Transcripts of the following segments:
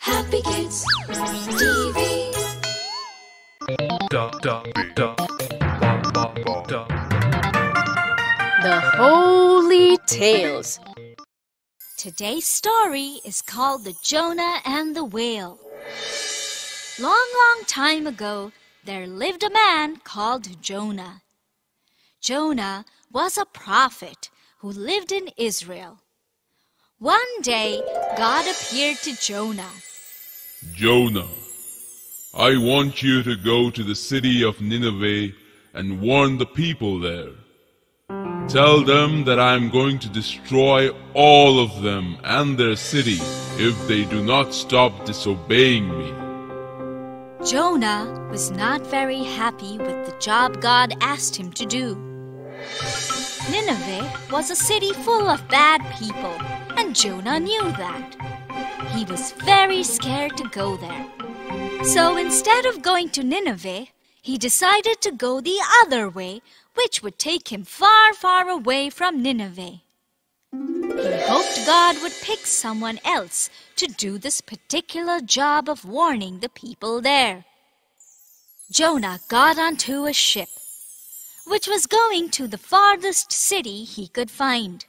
Happy Kids TV. The Holy Tales. Today's story is called The Jonah and the Whale. Long time ago, there lived a man called Jonah. Jonah was a prophet who lived in Israel. One day, God appeared to Jonah. Jonah, I want you to go to the city of Nineveh and warn the people there. Tell them that I am going to destroy all of them and their city if they do not stop disobeying me. Jonah was not very happy with the job God asked him to do. Nineveh was a city full of bad people, and Jonah knew that. He was very scared to go there. So instead of going to Nineveh, he decided to go the other way, which would take him far away from Nineveh. He hoped God would pick someone else to do this particular job of warning the people there. Jonah got onto a ship, which was going to the farthest city he could find.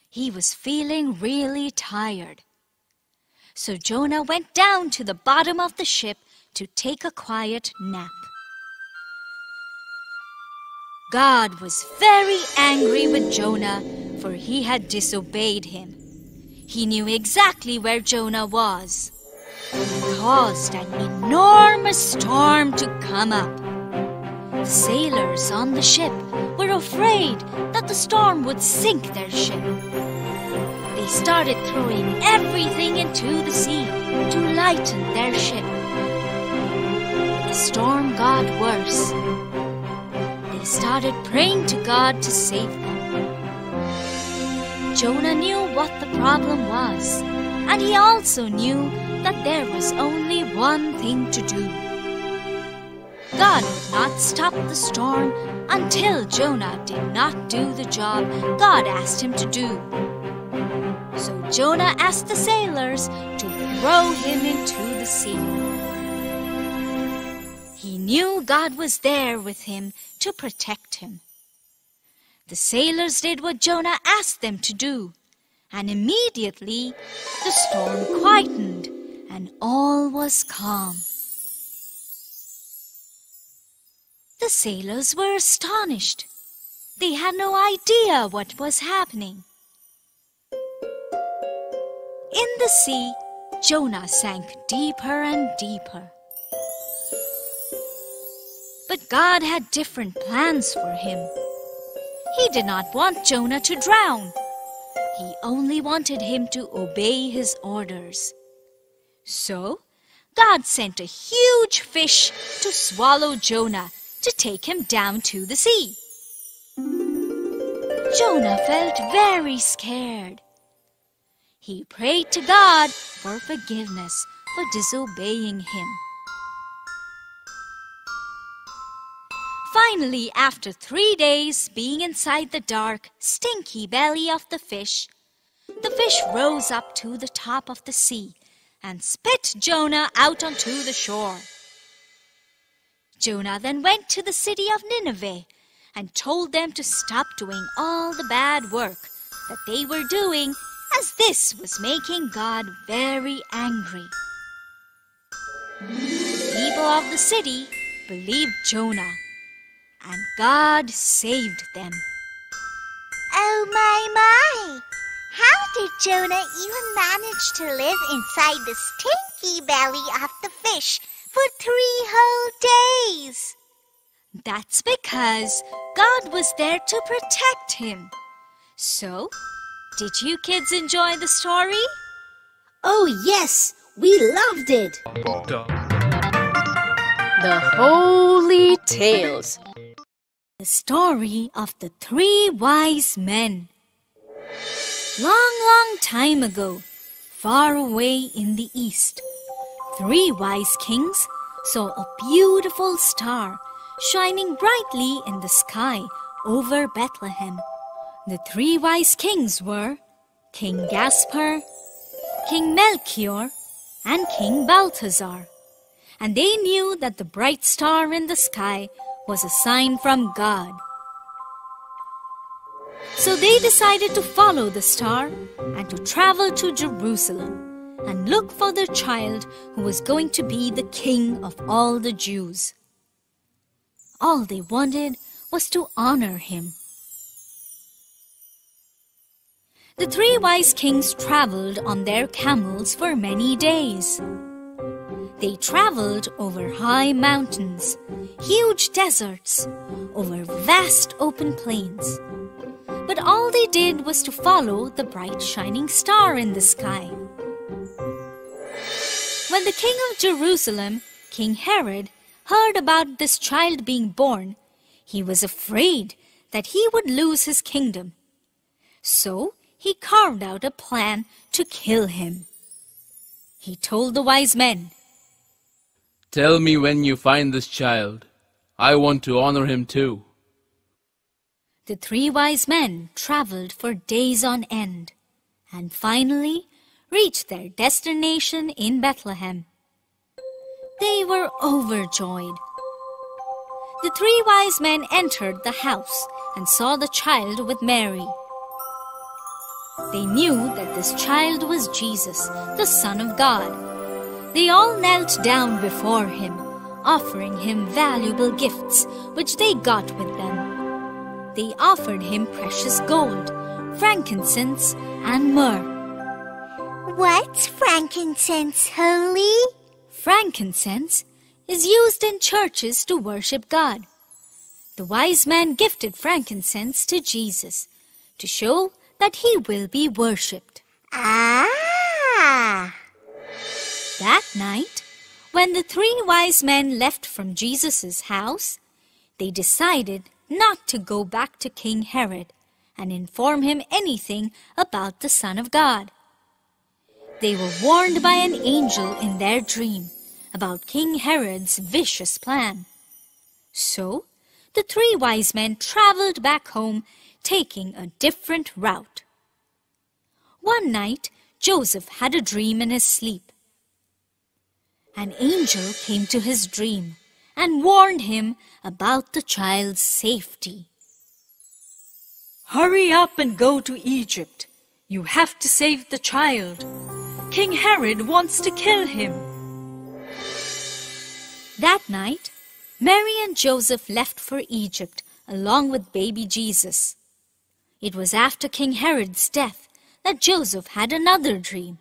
He was feeling really tired. So Jonah went down to the bottom of the ship to take a quiet nap. God was very angry with Jonah, for he had disobeyed him. He knew exactly where Jonah was. He caused an enormous storm to come up. The sailors on the ship were afraid that the storm would sink their ship. They started throwing everything into the sea to lighten their ship. The storm got worse. They started praying to God to save them. Jonah knew what the problem was, and he also knew that there was only one thing to do. God would not stop the storm until Jonah did not do the job God asked him to do. So Jonah asked the sailors to throw him into the sea. He knew God was there with him to protect him. The sailors did what Jonah asked them to do, and immediately the storm quietened and all was calm. The sailors were astonished. They had no idea what was happening. In the sea, Jonah sank deeper and deeper. But God had different plans for him. He did not want Jonah to drown. He only wanted him to obey his orders. So, God sent a huge fish to swallow Jonah to take him down to the sea. Jonah felt very scared. He prayed to God for forgiveness for disobeying him. Finally, after 3 days being inside the dark, stinky belly of the fish rose up to the top of the sea and spit Jonah out onto the shore. Jonah then went to the city of Nineveh and told them to stop doing all the bad work that they were doing, as this was making God very angry. The people of the city believed Jonah, and God saved them. Oh my! How did Jonah even manage to live inside the stinky belly of the fish for 3 whole days? That's because God was there to protect him. So, did you kids enjoy the story? Oh yes, we loved it. The Holy Tales. The story of the 3 wise men. Long time ago, far away in the east, 3 wise kings saw a beautiful star shining brightly in the sky over Bethlehem. The 3 wise kings were King Gaspar, King Melchior, and King Balthazar, and they knew that the bright star in the sky was a sign from God. So they decided to follow the star and to travel to Jerusalem and look for the child who was going to be the king of all the Jews. All they wanted was to honor him. The three wise kings traveled on their camels for many days. They traveled over high mountains, huge deserts, over vast open plains. But all they did was to follow the bright shining star in the sky. When the king of Jerusalem, King Herod, heard about this child being born, he was afraid that he would lose his kingdom. So he carved out a plan to kill him. He told the wise men, "Tell me when you find this child. I want to honor him too." The three wise men traveled for days on end and finally reached their destination in Bethlehem. They were overjoyed. The three wise men entered the house and saw the child with Mary. They knew that this child was Jesus, the Son of God. They all knelt down before him, offering him valuable gifts, which they got with them. They offered him precious gold, frankincense, and myrrh. What's frankincense, Holy? Frankincense is used in churches to worship God. The wise men gifted frankincense to Jesus to show that he will be worshipped. Ah! That night, when the three wise men left from Jesus' house, they decided not to go back to King Herod and inform him anything about the Son of God. They were warned by an angel in their dream about King Herod's vicious plan. So, the three wise men traveled back home, taking a different route. One night, Joseph had a dream in his sleep. An angel came to his dream and warned him about the child's safety. "Hurry up and go to Egypt. You have to save the child. King Herod wants to kill him." That night, Mary and Joseph left for Egypt along with baby Jesus. It was after King Herod's death that Joseph had another dream.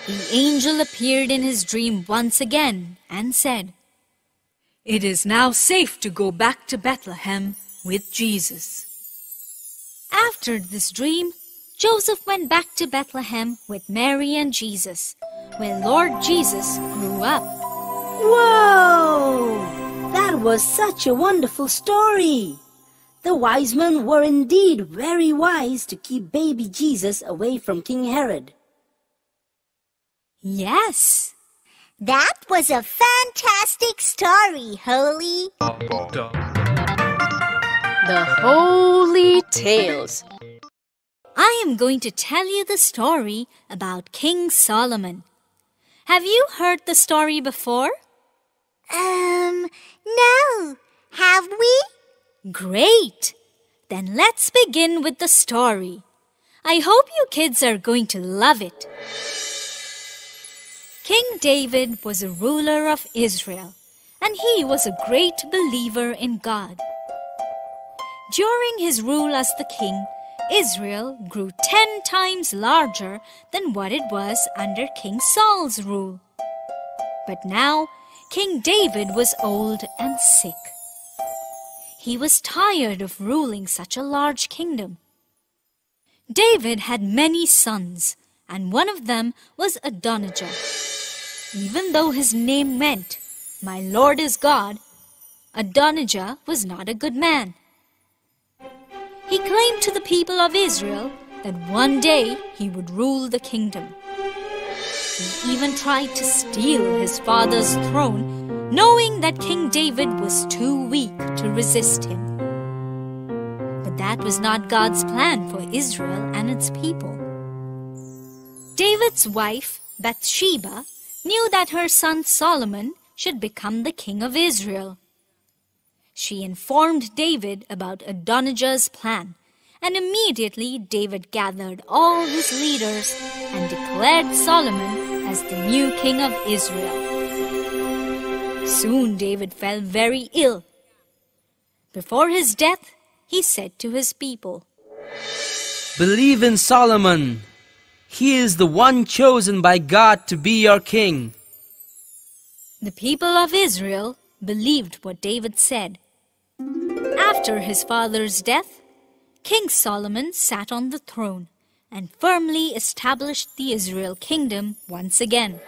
The angel appeared in his dream once again and said, "It is now safe to go back to Bethlehem with Jesus." After this dream, Joseph went back to Bethlehem with Mary and Jesus, where Lord Jesus grew up. Whoa! That was such a wonderful story. The wise men were indeed very wise to keep baby Jesus away from King Herod. Yes. That was a fantastic story, Holy. The Holy Tales. I am going to tell you the story about King Solomon. Have you heard the story before? No. Have we? Great! Then let's begin with the story. I hope you kids are going to love it. King David was a ruler of Israel, and he was a great believer in God. During his rule as the king, Israel grew 10 times larger than what it was under King Saul's rule. But now, King David was old and sick. He was tired of ruling such a large kingdom. David had many sons, and one of them was Adonijah. Even though his name meant, "My Lord is God," Adonijah was not a good man. He claimed to the people of Israel that one day he would rule the kingdom. He even tried to steal his father's throne, knowing that King David was too weak to resist him. But that was not God's plan for Israel and its people. David's wife, Bathsheba, knew that her son Solomon should become the king of Israel. She informed David about Adonijah's plan, and immediately David gathered all his leaders and declared Solomon as the new king of Israel. Soon David fell very ill. Before his death, he said to his people, Believe in Solomon. He is the one chosen by God to be your king. The people of Israel believed what David said. After his father's death, King Solomon sat on the throne and firmly established the Israel kingdom once again.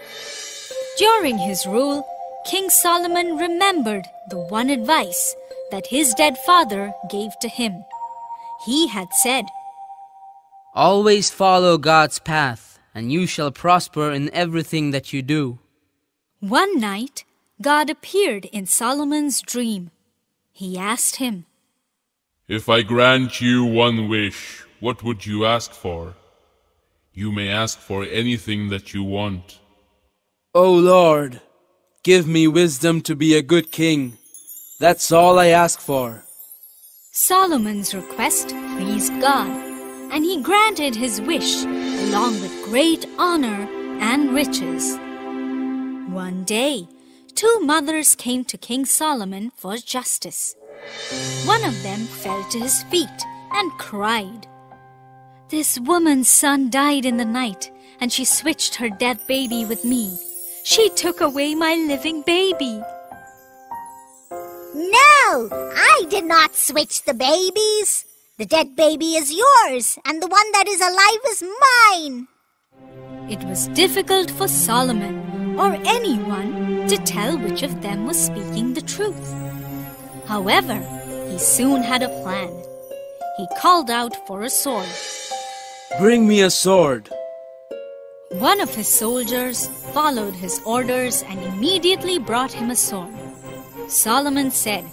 During his rule, King Solomon remembered the one advice that his dead father gave to him. He had said, Always follow God's path, and you shall prosper in everything that you do. One night, God appeared in Solomon's dream. He asked him, If I grant you one wish, what would you ask for? You may ask for anything that you want. O Lord, give me wisdom to be a good king. That's all I ask for. Solomon's request pleased God, and he granted his wish along with great honor and riches. One day, two mothers came to King Solomon for justice. One of them fell to his feet and cried, This woman's son died in the night, and she switched her dead baby with me. She took away my living baby. No, I did not switch the babies. The dead baby is yours, and the one that is alive is mine. It was difficult for Solomon or anyone to tell which of them was speaking the truth. However, he soon had a plan. He called out for a sword. Bring me a sword. One of his soldiers followed his orders and immediately brought him a sword. Solomon said,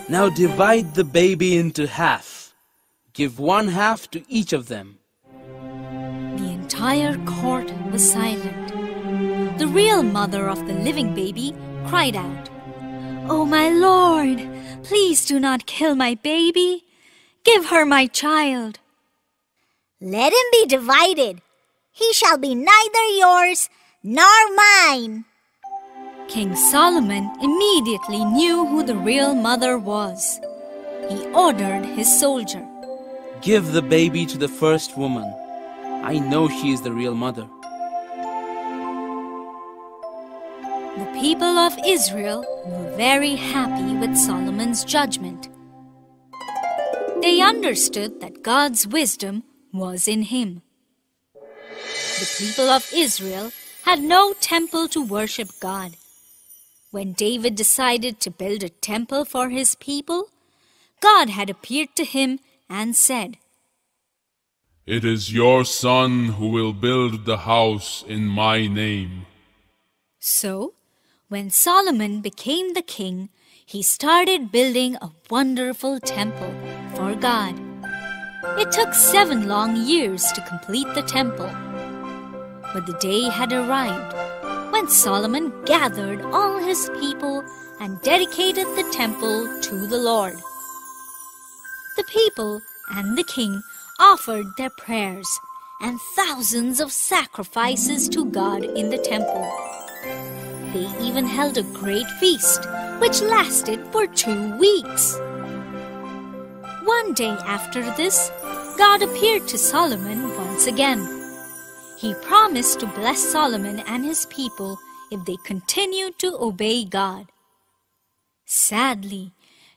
Now divide the baby into half. Give one half to each of them. The entire court was silent. The real mother of the living baby cried out, Oh, my lord, please do not kill my baby. Give her my child. Let him be divided. He shall be neither yours nor mine. King Solomon immediately knew who the real mother was. He ordered his soldier, Give the baby to the first woman. I know she is the real mother. The people of Israel were very happy with Solomon's judgment. They understood that God's wisdom was in him. The people of Israel had no temple to worship God. When David decided to build a temple for his people, God had appeared to him and said, It is your son who will build the house in my name. So, when Solomon became the king, he started building a wonderful temple for God. It took 7 long years to complete the temple. But the day had arrived when Solomon gathered all his people and dedicated the temple to the Lord. The people and the king offered their prayers and thousands of sacrifices to God in the temple. They even held a great feast, which lasted for 2 weeks. One day after this, God appeared to Solomon once again. He promised to bless Solomon and his people if they continued to obey God. Sadly,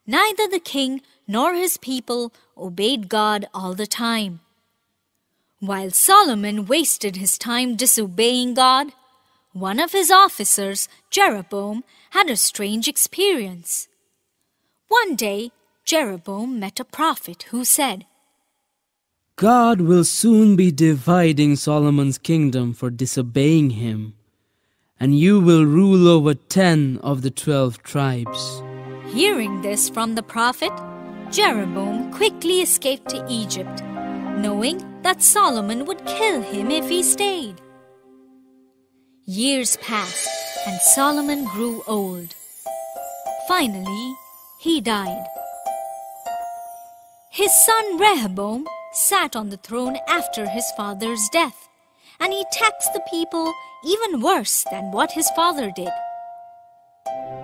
neither the king nor his people obeyed God all the time. While Solomon wasted his time disobeying God, one of his officers, Jeroboam, had a strange experience. One day, Jeroboam met a prophet who said, God will soon be dividing Solomon's kingdom for disobeying him, and you will rule over 10 of the 12 tribes. Hearing this from the prophet, Jeroboam quickly escaped to Egypt, knowing that Solomon would kill him if he stayed. Years passed and Solomon grew old. Finally, he died. His son Rehoboam sat on the throne after his father's death, and he taxed the people even worse than what his father did.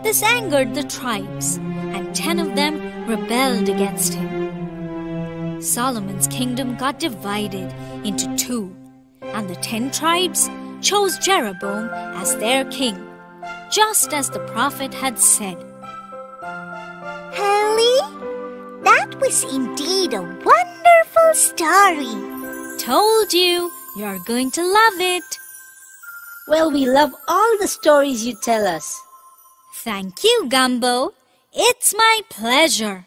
This angered the tribes, and 10 of them rebelled against him. Solomon's kingdom got divided into 2, and the 10 tribes chose Jeroboam as their king, just as the prophet had said. Holly, that was indeed a wonderful story. Told you, you're going to love it. Well, we love all the stories you tell us. Thank you, Gumbo. It's my pleasure.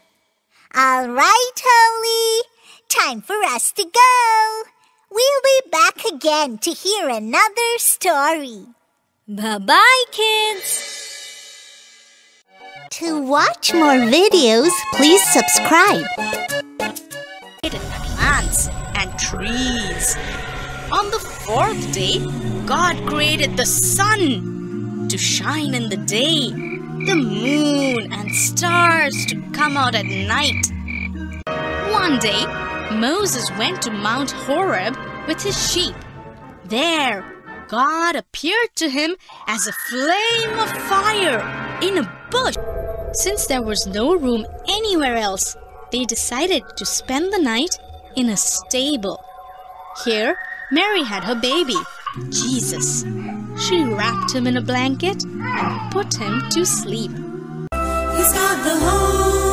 All right, Holly. Time for us to go. We'll be back again to hear another story. Bye-bye, kids. To watch more videos, please subscribe. Plants and trees. On the 4th day, God created the sun to shine in the day, the moon and stars to come out at night. One day, Moses went to Mount Horeb with his sheep. There, God appeared to him as a flame of fire in a bush. Since there was no room anywhere else, they decided to spend the night in a stable. Here, Mary had her baby, Jesus. She wrapped him in a blanket and put him to sleep. He's got the whole